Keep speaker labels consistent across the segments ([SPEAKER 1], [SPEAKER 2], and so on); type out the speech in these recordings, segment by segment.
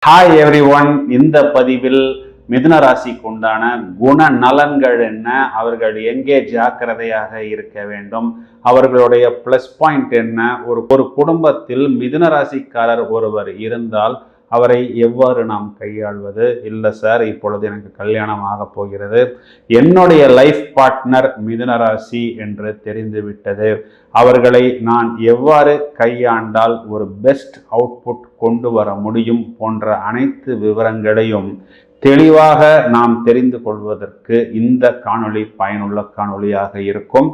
[SPEAKER 1] Hi every one. இந்த பதிவில் மிதுன ராசிக்கு உண்டான குணநலன்கள் என்ன, அவர்கள் எங்கே ஜாக்கிரதையாக இருக்க வேண்டும், அவர்களுடைய பிளஸ் பாயிண்ட் என்ன, ஒரு குடும்பத்தில் மிதுன ராசிக்காரர் ஒருவர் இருந்தால் அவரை எவ்வாறு நாம் கையாள்வது. இல்லை சார், இப்பொழுது எனக்கு கல்யாணம் ஆக போகிறது, என்னுடைய லைஃப் பார்ட்னர் மிதுன ராசி என்று தெரிந்துவிட்டது, அவர்களை நான் எவ்வாறு கையாண்டால் ஒரு பெஸ்ட் அவுட்புட் கொண்டு வர முடியும் போன்ற அனைத்து விவரங்களையும் தெளிவாக நாம் தெரிந்து கொள்வதற்கு இந்த காணொளி பயனுள்ள காணொளியாக இருக்கும்.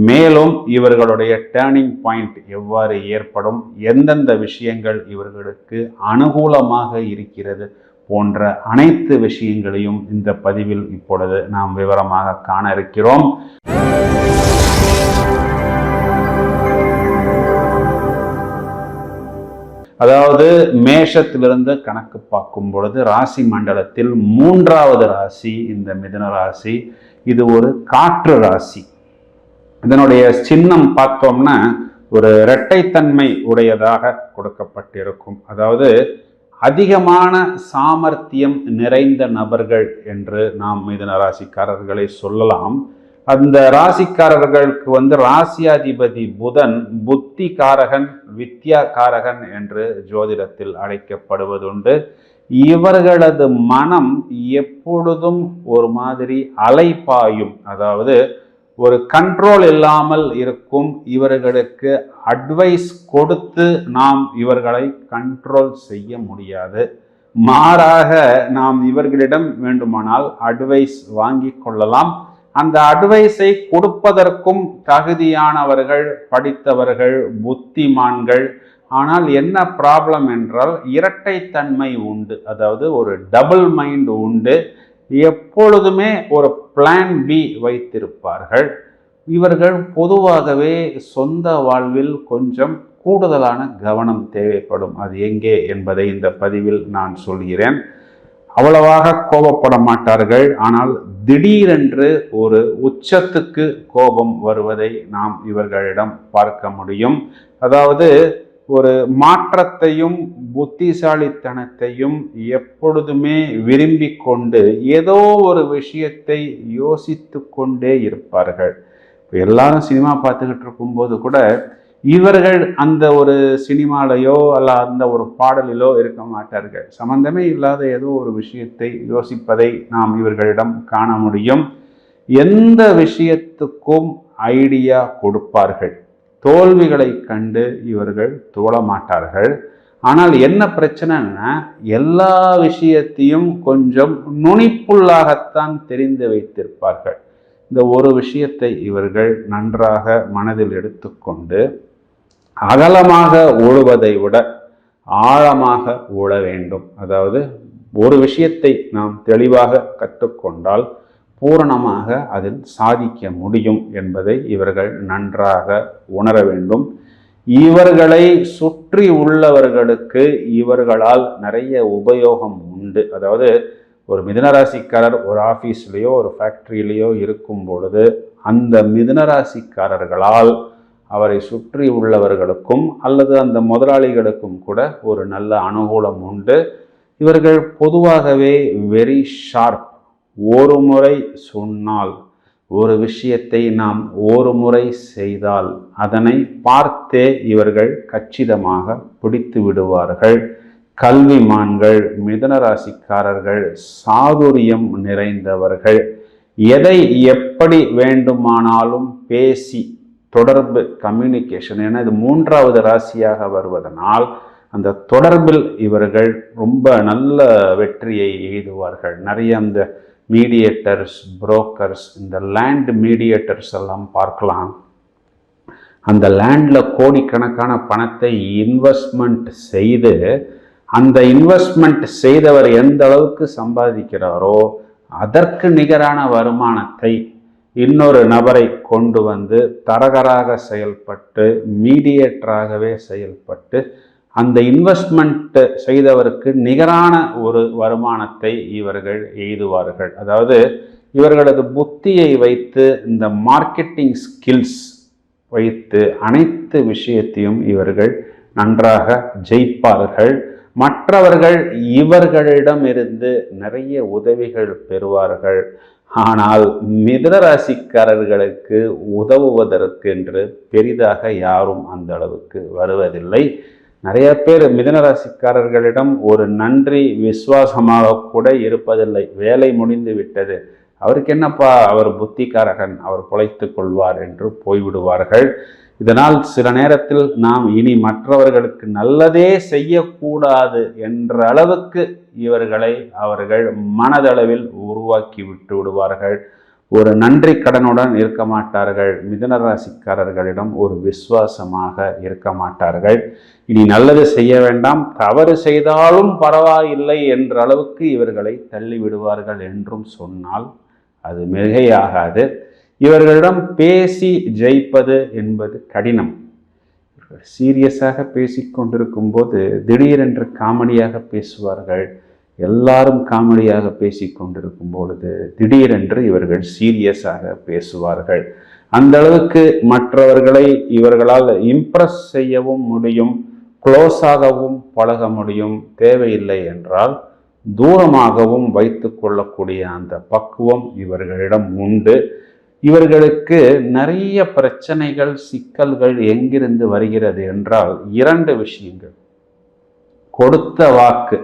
[SPEAKER 1] மேலும் இவர்களுடைய டேர்னிங் பாயிண்ட் எவ்வாறு ஏற்படும், எந்தெந்த விஷயங்கள் இவர்களுக்கு அனுகூலமாக இருக்கிறது போன்ற அனைத்து விஷயங்களையும் இந்த பதிவில் இப்பொழுது நாம் விவரமாக காண இருக்கிறோம். அதாவது மேஷத்திலிருந்து கணக்கு பார்க்கும் பொழுது ராசி மண்டலத்தில் 3வது ராசி இந்த மிதுன ராசி. இது ஒரு காற்று ராசி. இதனுடைய சின்னம் பார்த்தோம்னா ஒரு இரட்டைத்தன்மை உடையதாக கொடுக்கப்பட்டிருக்கும். அதாவது அதிகமான சாமர்த்தியம் நிறைந்த நபர்கள் என்று நாம் மிதுன ராசிக்காரர்களை சொல்லலாம். அந்த ராசிக்காரர்களுக்கு ராசியாதிபதி புதன் புத்தி காரகன், வித்யா காரகன் என்று ஜோதிடத்தில் அழைக்கப்படுவதுண்டு. இவர்களது மனம் எப்பொழுதும் ஒரு மாதிரி அலைபாயும், அதாவது ஒரு கண்ட்ரோல் இல்லாமல் இருக்கும். இவர்களுக்கு அட்வைஸ் கொடுத்து நாம் இவர்களை கண்ட்ரோல் செய்ய முடியாது. மாறாக நாம் இவர்களிடம் வேண்டுமானால் அட்வைஸ் வாங்கி கொள்ளலாம். அந்த அட்வைஸை கொடுப்பதற்கும் தகுதியானவர்கள், படித்தவர்கள், புத்திமான்கள். ஆனால் என்ன ப்ராப்ளம் என்றால் இரட்டைத்தன்மை உண்டு, அதாவது ஒரு டபுள் மைண்ட் உண்டு. எப்பொழுதுமே ஒரு பிளான் பி வைத்திருப்பார்கள். இவர்கள் பொதுவாகவே சொந்த வாழ்வில் கொஞ்சம் கூடுதலான கவனம் தேவைப்படும். அது எங்கே என்பதை இந்த பதிவில் நான் சொல்கிறேன். அவ்வளவாக கோபப்பட மாட்டார்கள், ஆனால் திடீரென்று ஒரு உச்சத்துக்கு கோபம் வருவதை நாம் இவர்களிடம் பார்க்க முடியும். அதாவது ஒரு மாற்றத்தையும் புத்திசாலித்தனத்தையும் எப்பொழுதுமே விரும்பி கொண்டு ஏதோ ஒரு விஷயத்தை யோசித்து கொண்டே இருப்பார்கள். எல்லாரும் சினிமா பார்த்துக்கிட்டு இருக்கும்போது கூட இவர்கள் அந்த ஒரு சினிமாலையோ அல்ல அந்த ஒரு பாடலிலோ இருக்க மாட்டார்கள். சம்பந்தமே இல்லாத ஏதோ ஒரு விஷயத்தை யோசிப்பதை நாம் இவர்களிடம் காண முடியும். எந்த விஷயத்துக்கும் ஐடியா கொடுப்பார்கள். தோல்விகளை கண்டு இவர்கள் துவள மாட்டார்கள். ஆனால் என்ன பிரச்சனைன்னா, எல்லா விஷயத்தையும் கொஞ்சம் நுனிப்புள்ளாகத்தான் தெரிந்து வைத்திருப்பார்கள். இந்த ஒரு விஷயத்தை இவர்கள் நன்றாக மனதில் எடுத்துக்கொண்டு அகலமாக ஓடுவதை விட ஆழமாக ஓட வேண்டும். அதாவது ஒரு விஷயத்தை நாம் தெளிவாக கற்றுக்கொண்டால் பூரணமாக அதில் சாதிக்க முடியும் என்பதை இவர்கள் நன்றாக உணர வேண்டும். இவர்களை சுற்றி உள்ளவர்களுக்கு இவர்களால் நிறைய உபயோகம் உண்டு. அதாவது ஒரு மிதுனராசிக்காரர் ஒரு ஆஃபீஸ்லேயோ ஒரு ஃபேக்ட்ரியிலேயோ இருக்கும் பொழுது அந்த மிதுனராசிக்காரர்களால் அவரை சுற்றி உள்ளவர்களுக்கும் அல்லது அந்த முதலாளிகளுக்கும் கூட ஒரு நல்ல அனுகூலம் உண்டு. இவர்கள் பொதுவாகவே வெரி ஷார்ப். ஒரு முறை சொன்னால், ஒரு விஷயத்தை நாம் ஒரு முறை செய்தால் அதனை பார்த்தே இவர்கள் கச்சிதமாக பிடித்து விடுவார்கள். கல்விமான்கள், மிதுனராசிக்காரர்கள் சாதுரியம் நிறைந்தவர்கள். எதை எப்படி வேண்டுமானாலும் பேசி தொடர்பு, கம்யூனிகேஷன், ஏன்னா இது 3வது ராசியாக வருவதனால் அந்த தொடர்பில் இவர்கள் ரொம்ப நல்ல வெற்றியை எய்துவார்கள். நிறைய அந்த மீடியேட்டர்ஸ், புரோக்கர்ஸ், இந்த லேண்ட் மீடியேட்டர்ஸ் எல்லாம் பார்க்கலாம். அந்த லேண்டில் கோடிக்கணக்கான பணத்தை இன்வெஸ்ட்மெண்ட் செய்து அந்த இன்வெஸ்ட்மெண்ட் செய்தவர் எந்த அளவுக்கு சம்பாதிக்கிறாரோ அதற்கு நிகரான வருமானத்தை இன்னொரு நபரை கொண்டு வந்து தரகராக செயல்பட்டு மீடியேட்டராகவே செயல்பட்டு அந்த இன்வெஸ்ட்மெண்ட் செய்தவருக்கு நிகரான ஒரு வருமானத்தை இவர்கள் எய்துவார்கள். அதாவது இவர்களது புத்தியை வைத்து, இந்த மார்க்கெட்டிங் ஸ்கில்ஸ் வைத்து அனைத்து விஷயத்தையும் இவர்கள் நன்றாக ஜெயிப்பார்கள். மற்றவர்கள் இவர்களிடமிருந்து நிறைய உதவிகள் பெறுவார்கள். ஆனால் மிதுன ராசிக்காரர்களுக்கு உதவுவதற்கென்று பெரிதாக யாரும் அந்த அளவுக்கு வருவதில்லை. நிறைய பேர் மிதுன ராசிக்காரர்களிடம் ஒரு நன்றி விசுவாசமாக கூட இருப்பதில்லை. வேலை முடிந்து விட்டது, அவருக்கு என்னப்பா, அவர் புத்திகாரகன், அவர் பொழைத்து கொள்வார் என்று போய்விடுவார்கள். இதனால் சில நேரத்தில் நாம் இனி மற்றவர்களுக்கு நல்லதே செய்யக்கூடாது என்ற அளவுக்கு இவர்களை அவர்கள் மனதளவில் உருவாக்கி விட்டு விடுவார்கள். ஒரு நன்றி கடனுடன் இருக்க மாட்டார்கள். மிதுன ராசிக்காரர்களிடம் ஒரு விசுவாசமாக இருக்க மாட்டார்கள். இனி நல்லது செய்ய வேண்டாம், தவறு செய்தாலும் பரவாயில்லை என்ற அளவுக்கு இவர்களை தள்ளி விடுவார்கள் என்றும் சொன்னால் அது மிகையாகாது. இவர்களிடம் பேசி ஜெயிப்பது என்பது கடினம். சீரியஸாக பேசிக்கொண்டிருக்கும் போது திடீரென்று காமெடியாக பேசுவார்கள். எல்லாரும் காமெடியாக பேசிக்கொண்டிருக்கும் பொழுது திடீரென்று இவர்கள் சீரியஸாக பேசுவார்கள். அந்த அளவுக்கு மற்றவர்களை இவர்களால் இம்ப்ரெஸ் செய்யவும் முடியும், க்ளோஸாகவும் பழக முடியும். தேவையில்லை என்றால் தூரமாகவும் வைத்து கொள்ளக்கூடிய அந்த பக்குவம் இவர்களிடம் உண்டு. இவர்களுக்கு நிறைய பிரச்சனைகள், சிக்கல்கள் எங்கிருந்து வருகிறது என்றால் 2 விஷயங்கள். கொடுத்த வாக்கு,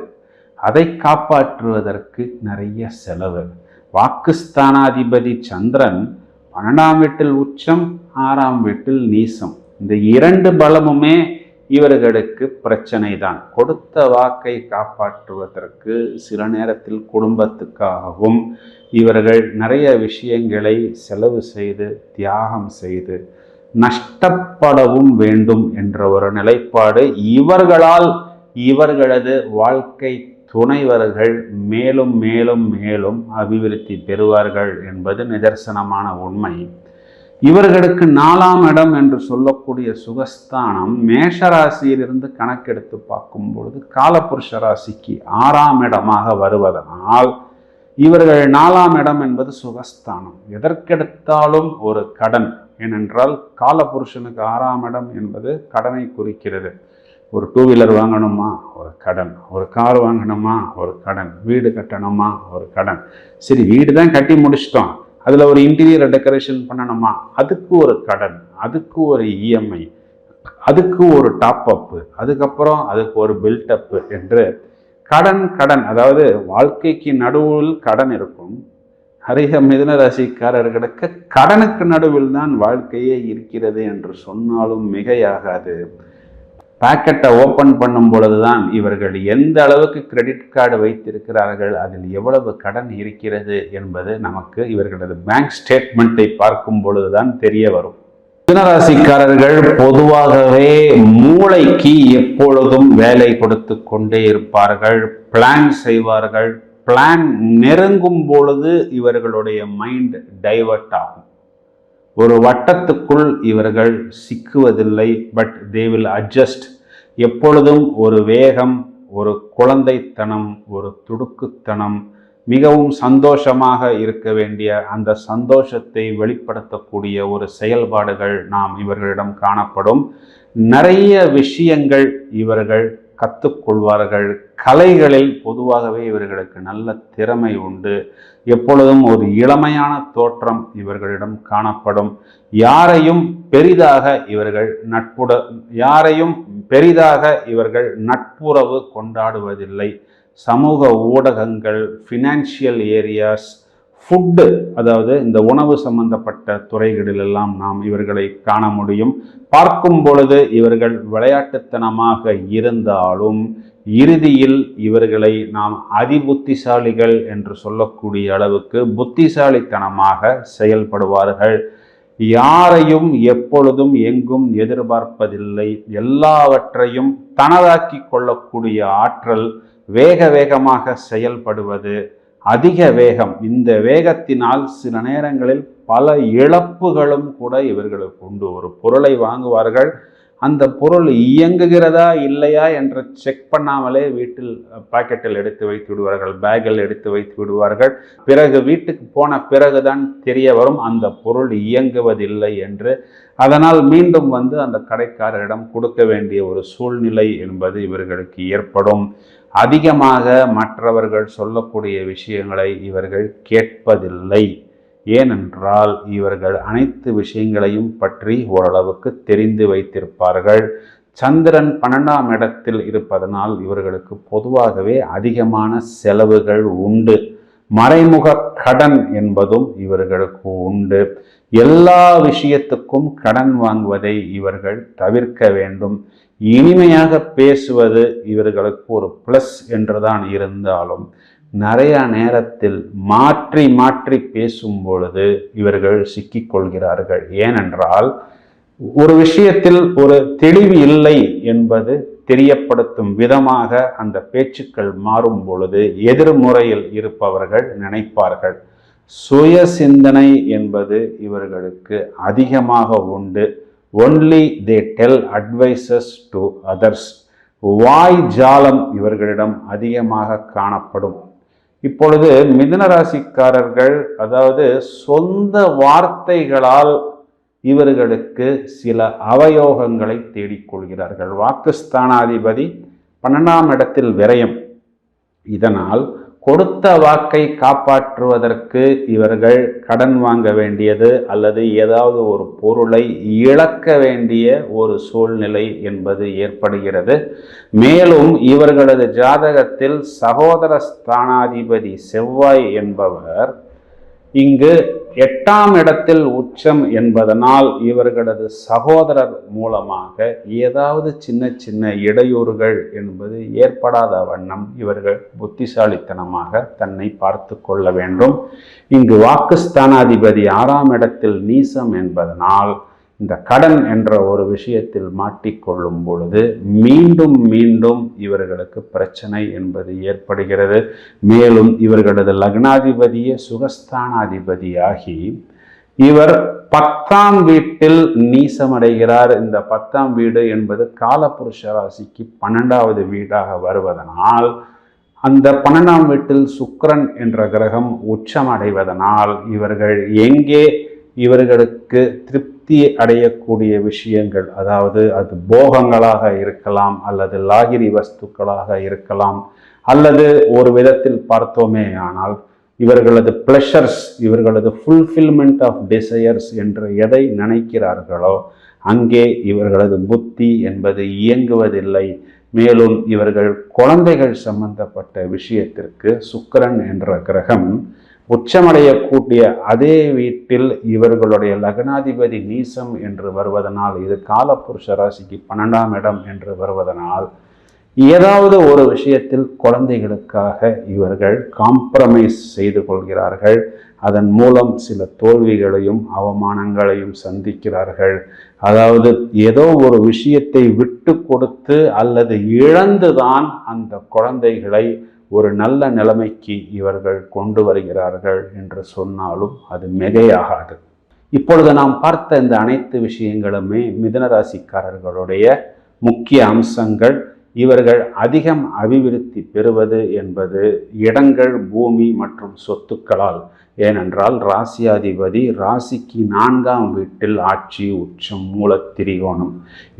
[SPEAKER 1] அதை காப்பாற்றுவதற்கு நிறைய செலவு. வாக்குஸ்தானாதிபதி சந்திரன் 12ஆம் வீட்டில் உச்சம், 6ஆம் வீட்டில் நீசம். இந்த 2 பலமுமே இவர்களுக்கு பிரச்சனை தான். கொடுத்த வாக்கை காப்பாற்றுவதற்கு சில நேரத்தில் குடும்பத்துக்காகவும் இவர்கள் நிறைய விஷயங்களை செலவு செய்து தியாகம் செய்து நஷ்டப்படவும் வேண்டும் என்ற ஒரு நிலைப்பாடு இவர்களால் இவர்களது வாழ்க்கை துணைவர்கள் மேலும் மேலும் மேலும் அபிவிருத்தி பெறுவார்கள் என்பது நிதர்சனமான உண்மை. இவர்களுக்கு 4ஆம் இடம் என்று சொல்லக்கூடிய சுகஸ்தானம் மேஷராசியிலிருந்து கணக்கெடுத்து பார்க்கும் பொழுது காலபுருஷ ராசிக்கு 6ஆம் இடமாக வருவதனால் இவர்கள் 4ஆம் இடம் என்பது சுகஸ்தானம். எதற்கெடுத்தாலும் ஒரு கடன். ஏனென்றால் காலபுருஷனுக்கு 6ஆம் இடம் என்பது கடனை குறிக்கிறது. ஒரு 2 வீலர் வாங்கணுமா, ஒரு கடன். ஒரு கார் வாங்கணுமா, ஒரு கடன். வீடு கட்டணுமா, ஒரு கடன். சரி, வீடு தான் கட்டி முடிச்சிட்டோம், அதில் ஒரு இன்டீரியர் டெக்கரேஷன் பண்ணணுமா, அதுக்கு ஒரு கடன், அதுக்கு ஒரு இஎம்ஐ, அதுக்கு ஒரு டாப் அப்பு, அதுக்கப்புறம் அதுக்கு ஒரு பில்டப்பு என்று கடன் கடன். அதாவது வாழ்க்கைக்கு நடுவில் கடன் இருக்கும். நிறைய மிதுன ராசிக்காரர்களுக்கு கடனுக்கு நடுவில் தான் வாழ்க்கையே இருக்கிறது என்று சொன்னாலும் மிகையாகாது. பாக்கெட்டை ஓப்பன் பண்ணும் பொழுதுதான் இவர்கள் எந்த அளவுக்கு கிரெடிட் கார்டு வைத்திருக்கிறார்கள், அதில் எவ்வளவு கடன் இருக்கிறது என்பது நமக்கு இவர்களது பேங்க் ஸ்டேட்மெண்ட்டை பார்க்கும் பொழுதுதான் தெரிய வரும். மிதுனராசிக்காரர்கள் பொதுவாகவே மூளைக்கு எப்பொழுதும் வேலை கொடுத்து கொண்டே இருப்பார்கள், பிளான் செய்வார்கள். பிளான் நெருங்கும் பொழுது இவர்களுடைய மைண்ட் டைவர்ட் ஆகும். ஒரு வட்டத்துக்குள் இவர்கள் சிக்குவதில்லை, பட் தே வில் அட்ஜஸ்ட். எப்பொழுதும் ஒரு வேகம், ஒரு குழந்தைத்தனம், ஒரு துடுக்குத்தனம், மிகவும் சந்தோஷமாக இருக்க வேண்டிய அந்த சந்தோஷத்தை வெளிப்படுத்தக்கூடிய ஒரு செயல்பாடுகள் நாம் இவர்களிடம் காணப்படும். நிறைய விஷயங்கள் இவர்கள் கற்றுக்கொள்வார்கள். கலைகளில் பொதுவாகவே இவர்களுக்கு நல்ல திறமை உண்டு. எப்பொழுதும் ஒரு இளமையான தோற்றம் இவர்களிடம் காணப்படும். யாரையும் பெரிதாக இவர்கள் நட்புறவு கொண்டாடுவதில்லை. சமூக ஊடகங்கள், ஃபினான்ஷியல் ஏரியாஸ், ஃபுட்டு, அதாவது இந்த உணவு சம்பந்தப்பட்ட துறைகளிலெல்லாம் நாம் இவர்களை காண முடியும். பார்க்கும் பொழுது இவர்கள் விளையாட்டுத்தனமாக இருந்தாலும் இறுதியில் இவர்களை நாம் அதிபுத்திசாலிகள் என்று சொல்லக்கூடிய அளவுக்கு புத்திசாலித்தனமாக செயல்படுவார்கள். யாரையும் எப்பொழுதும் எங்கும் எதிர்பார்ப்பதில்லை. எல்லாவற்றையும் தனதாக்கி கொள்ளக்கூடிய ஆற்றல், வேகமாக செயல்படுவது, அதிக வேகம். இந்த வேகத்தினால் சில நேரங்களில் பல இழப்புகளும் கூட இவர்களுக்கு உண்டு. ஒரு பொருளை வாங்குவார்கள், அந்த பொருள் இயங்குகிறதா இல்லையா என்று செக் பண்ணாமலே வீட்டில் பாக்கெட்டில் எடுத்து வைத்து விடுவார்கள், பேக்கில் எடுத்து வைத்து விடுவார்கள். பிறகு வீட்டுக்கு போன பிறகுதான் தெரிய வரும் அந்த பொருள் இயங்குவதில்லை என்று. அதனால் மீண்டும் அந்த கடைக்காரரிடம் கொடுக்க வேண்டிய ஒரு சூழ்நிலை என்பது இவர்களுக்கு ஏற்படும். அதிகமாக மற்றவர்கள் சொல்லக்கூடிய விஷயங்களை இவர்கள் கேட்பதில்லை. ஏனென்றால் இவர்கள் அனைத்து விஷயங்களையும் பற்றி ஓரளவுக்கு தெரிந்து வைத்திருப்பார்கள். சந்திரன் 12ஆம் இடத்தில் இருப்பதனால் இவர்களுக்கு பொதுவாகவே அதிகமான செலவுகள் உண்டு. மறைமுக கடன் என்பதும் இவர்களுக்கு உண்டு. எல்லா விஷயத்துக்கும் கடன் வாங்குவதை இவர்கள் தவிர்க்க வேண்டும். இனிமையாக பேசுவது இவர்களுக்கு ஒரு பிளஸ் என்றுதான் இருந்தாலும் நிறைய நேரத்தில் மாற்றி மாற்றி பேசும் பொழுது இவர்கள் சிக்கிக்கொள்கிறார்கள். ஏனென்றால் ஒரு விஷயத்தில் ஒரு தெளிவு இல்லை என்பது தெரியப்படுத்தும் விதமாக அந்த பேச்சுக்கள் மாறும் பொழுது எதிர்முறையில் இருப்பவர்கள் நினைப்பார்கள். சுய சிந்தனை என்பது இவர்களுக்கு அதிகமாக உண்டு. Only they tell advices to others. வாய் ஜாலம் இவர்களிடம் அதிகமாக காணப்படும். இப்பொழுது மிதுன ராசிக்காரர்கள் அதாவது சொந்த வார்த்தைகளால் இவர்களுக்கு சில அவயோகங்களை தேடிக்கொள்கிறார்கள். வாக்குஸ்தானாதிபதி 12ஆம் இடத்தில் விரயம். இதனால் கொடுத்த வாக்கை காப்பாற்றுவதற்கு இவர்கள் கடன் வாங்க வேண்டியது அல்லது ஏதாவது ஒரு பொருளை இழக்க வேண்டிய ஒரு சூழ்நிலை என்பது ஏற்படுகிறது. மேலும் இவர்களது ஜாதகத்தில் சகோதர ஸ்தானாதிபதி செவ்வாய் என்பவர் இங்கு 8ஆம் இடத்தில் உச்சம் என்பதனால் இவர்களது சகோதரர் மூலமாக ஏதாவது சின்ன சின்ன இடையூறுகள் என்பது ஏற்படாத வண்ணம் இவர்கள் புத்திசாலித்தனமாக தன்னை பார்த்து கொள்ள வேண்டும். இங்கு வாக்குஸ்தானாதிபதி 6ஆம் இடத்தில் நீசம் என்பதனால் இந்த கடன் என்ற ஒரு விஷயத்தில் மாட்டிக்கொள்ளும் பொழுது மீண்டும் மீண்டும் இவர்களுக்கு பிரச்சனை என்பது ஏற்படுகிறது. மேலும் இவர்களது லக்னாதிபதியே சுகஸ்தானாதிபதியாகி இவர் 10ஆம் வீட்டில் நீசமடைகிறார். இந்த 10ஆம் வீடு என்பது காலபுருஷ ராசிக்கு 12வது வீடாக வருவதனால் அந்த 12ஆம் வீட்டில் சுக்கிரன் என்ற கிரகம் உச்சம் அடைவதனால் இவர்கள் எங்கே இவர்களுக்கு திருப்தி அடையக்கூடிய விஷயங்கள், அதாவது அது போகங்களாக இருக்கலாம் அல்லது லாகிரி வஸ்துக்களாக இருக்கலாம் அல்லது ஒரு விதத்தில் பார்த்தோமே ஆனால் இவர்களது பிளஷர்ஸ், இவர்களது ஃபுல்ஃபில்மெண்ட் ஆஃப் டிசையர்ஸ் என்று எதை நினைக்கிறார்களோ அங்கே இவர்களது புத்தி என்பது இயங்குவதில்லை. மேலும் இவர்கள் குழந்தைகள் சம்பந்தப்பட்ட விஷயத்திற்கு சுக்கிரன் என்ற கிரகம் உச்சமடையக்கூடிய அதே வீட்டில் இவர்களுடைய லக்னாதிபதி நீசம் என்று வருவதனால், இது காலபுருஷ ராசிக்கு 12ஆம் இடம் என்று வருவதனால் ஏதாவது ஒரு விஷயத்தில் குழந்தைகளுக்காக இவர்கள் காம்ப்ரமைஸ் செய்து கொள்கிறார்கள். அதன் மூலம் சில தோல்விகளையும் அவமானங்களையும் சந்திக்கிறார்கள். அதாவது ஏதோ ஒரு விஷயத்தை விட்டு கொடுத்து அல்லது இழந்துதான் அந்த குழந்தைகளை ஒரு நல்ல நிலைமைக்கு இவர்கள் கொண்டு வருகிறார்கள் என்று சொன்னாலும் அது மிகையாகாது. இப்பொழுது நாம் பார்த்த இந்த அனைத்து விஷயங்களுமே மிதுன ராசிக்காரர்களுடைய முக்கிய அம்சங்கள். இவர்கள் அதிகம் அபிவிருத்தி பெறுவது என்பது இடங்கள், பூமி மற்றும் சொத்துக்களால். ஏனென்றால் ராசியாதிபதி ராசிக்கு 4ஆம் வீட்டில் ஆட்சி, உச்சம், மூலத்திரிகோணம்.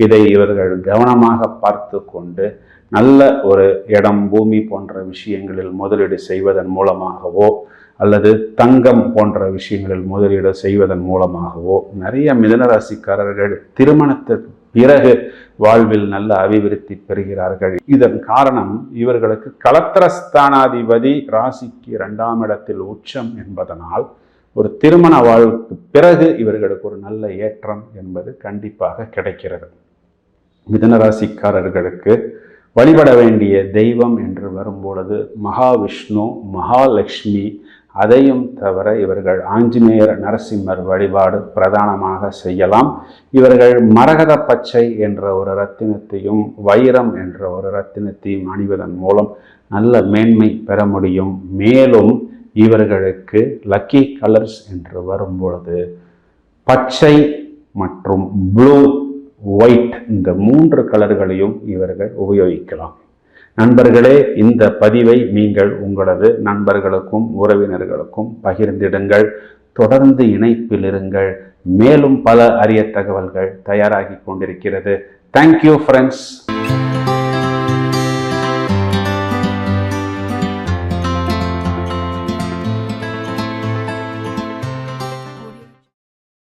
[SPEAKER 1] இதை இவர்கள் கவனமாக பார்த்து கொண்டு நல்ல ஒரு இடம், பூமி போன்ற விஷயங்களில் முதலீடு செய்வதன் மூலமாகவோ அல்லது தங்கம் போன்ற விஷயங்களில் முதலீடு செய்வதன் மூலமாகவோ நிறைய மிதுனராசிக்காரர்கள் திருமணத்திற்கு பிறகு வாழ்வில் நல்ல அபிவிருத்தி பெறுகிறார்கள். இதன் காரணம் இவர்களுக்கு கலத்திரஸ்தானாதிபதி ராசிக்கு 2ஆம் இடத்தில் உச்சம் என்பதனால் ஒரு திருமண வாழ்வுக்கு பிறகு இவர்களுக்கு ஒரு நல்ல ஏற்றம் என்பது கண்டிப்பாக கிடைக்கிறது. மிதுனராசிக்காரர்களுக்கு வழிபட வேண்டிய தெய்வம் என்று வரும்பொழுது மகாவிஷ்ணு, மகாலட்சுமி, அதையும் தவிர இவர்கள் ஆஞ்சநேயர், நரசிம்மர் வழிபாடு பிரதானமாக செய்யலாம். இவர்கள் மரகத பச்சை என்ற ஒரு ரத்தினத்தையும் வைரம் என்ற ஒரு ரத்தினத்தையும் அணிவதன் மூலம் நல்ல மேன்மை பெற முடியும். மேலும் இவர்களுக்கு லக்கி கலர்ஸ் என்று வரும்பொழுது பச்சை மற்றும் ப்ளூ ஒயிட், இந்த 3 கலர்களையும் இவர்கள் உபயோகிக்கலாம். நண்பர்களே, இந்த பதிவை நீங்கள் உங்களது நண்பர்களுக்கும் உறவினர்களுக்கும் பகிர்ந்திடுங்கள். தொடர்ந்து இணைப்பில் இருங்கள். மேலும் பல அரிய தகவல்கள் தயாராகி கொண்டிருக்கிறது. Thank you friends.